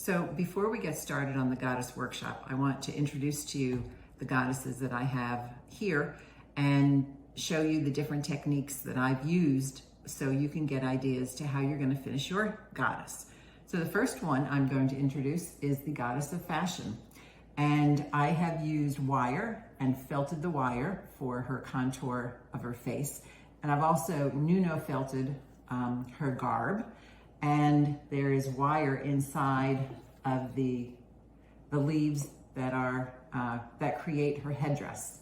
So before we get started on the goddess workshop, I want to introduce to you the goddesses that I have here and show you the different techniques that I've used so you can get ideas to how you're going to finish your goddess. So the first one I'm going to introduce is the Goddess of Fashion. And I have used wire and felted the wire for her contour of her face. And I've also Nuno felted her garb. And there is wire inside of the leaves that are that create her headdress,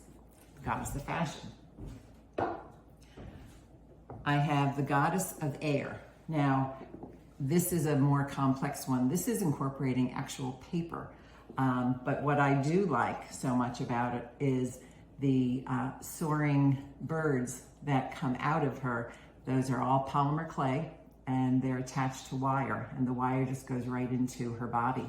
the Goddess of Fashion. I have the Goddess of Air. Now, this is a more complex one. This is incorporating actual paper. But what I do like so much about it is the soaring birds that come out of her. Those are all polymer clay and they're attached to wire, and the wire just goes right into her body.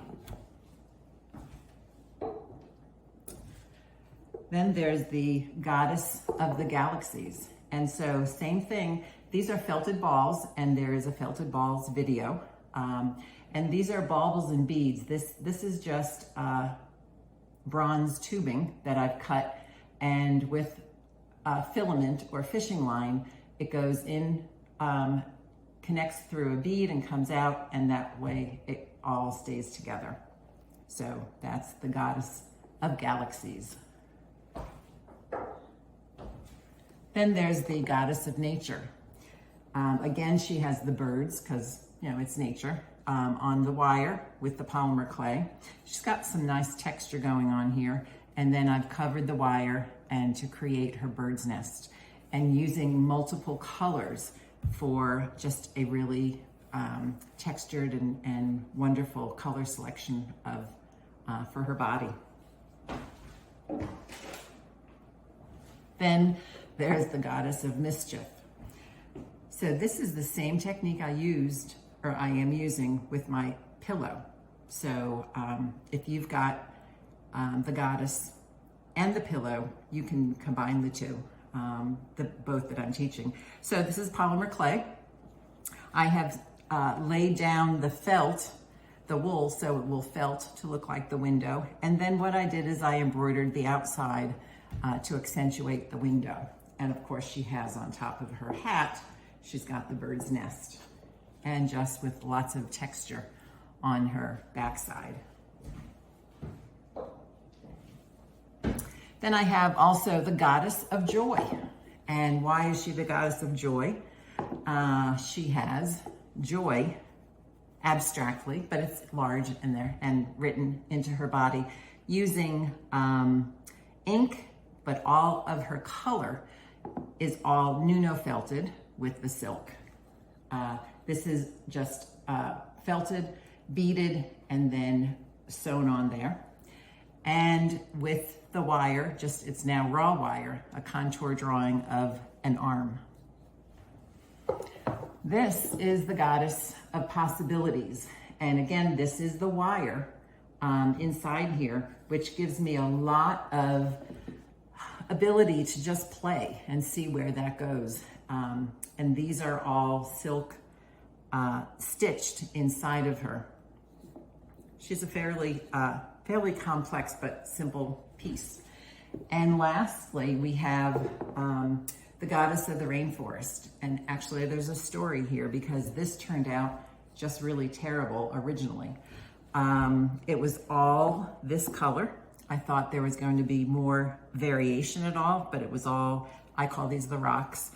Then there's the Goddess of the Galaxies. And so same thing, these are felted balls, and there is a felted balls video. And these are baubles and beads. This is just bronze tubing that I've cut, and with a filament or fishing line, it goes in, connects through a bead and comes out, and that way it all stays together. So that's the Goddess of Galaxies. Then there's the Goddess of Nature. Again, she has the birds, because it's nature, on the wire with the polymer clay. She's got some nice texture going on here. And then I've covered the wire and to create her bird's nest, and using multiple colors for just a really textured and wonderful color selection of for her body. Then there's the Goddess of Mischief. So this is the same technique I used, or I am using, with my pillow. So if you've got the goddess and the pillow, you can combine the two, both that I'm teaching. So this is polymer clay. I have laid down the felt, the wool, so it will felt to look like the window. And then what I did is I embroidered the outside to accentuate the window. And of course she has on top of her hat, she's got the bird's nest, and just with lots of texture on her backside. Then I have also the Goddess of Joy. And why is she the Goddess of Joy? She has joy abstractly, but it's large in there and written into her body using ink, but all of her color is all Nuno felted with the silk. This is just felted, beaded, and then sewn on there. And with the wire, it's now raw wire, a contour drawing of an arm. This is the Goddess of Possibilities. And again, this is the wire inside here, which gives me a lot of ability to just play and see where that goes. And these are all silk stitched inside of her. She's a fairly complex but simple piece. And lastly, we have the Goddess of the Rainforest. And actually there's a story here, because this turned out just really terrible originally. It was all this color. I thought there was going to be more variation at all, but it was all, I call these the rocks.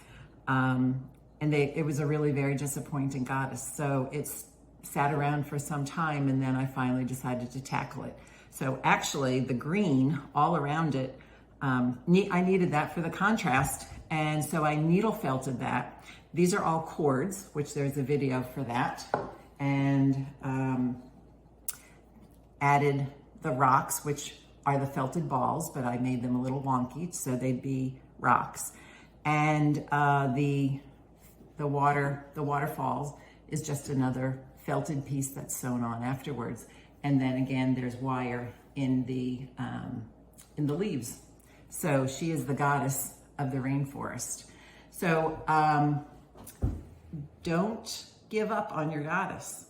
And it was a really very disappointing goddess. So it's sat around for some time, and then I finally decided to tackle it. So actually the green all around it, I needed that for the contrast. And so I needle felted that. These are all cords, which there's a video for that. And added the rocks, which are the felted balls, but I made them a little wonky so they'd be rocks. And the waterfalls is just another felted piece that's sewn on afterwards. And then again, there's wire in the leaves. So she is the Goddess of the Rainforest. So don't give up on your goddess.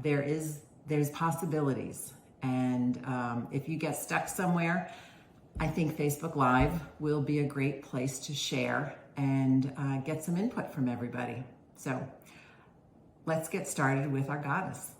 There is there's possibilities. And if you get stuck somewhere, I think Facebook Live will be a great place to share and get some input from everybody. So let's get started with our goddess.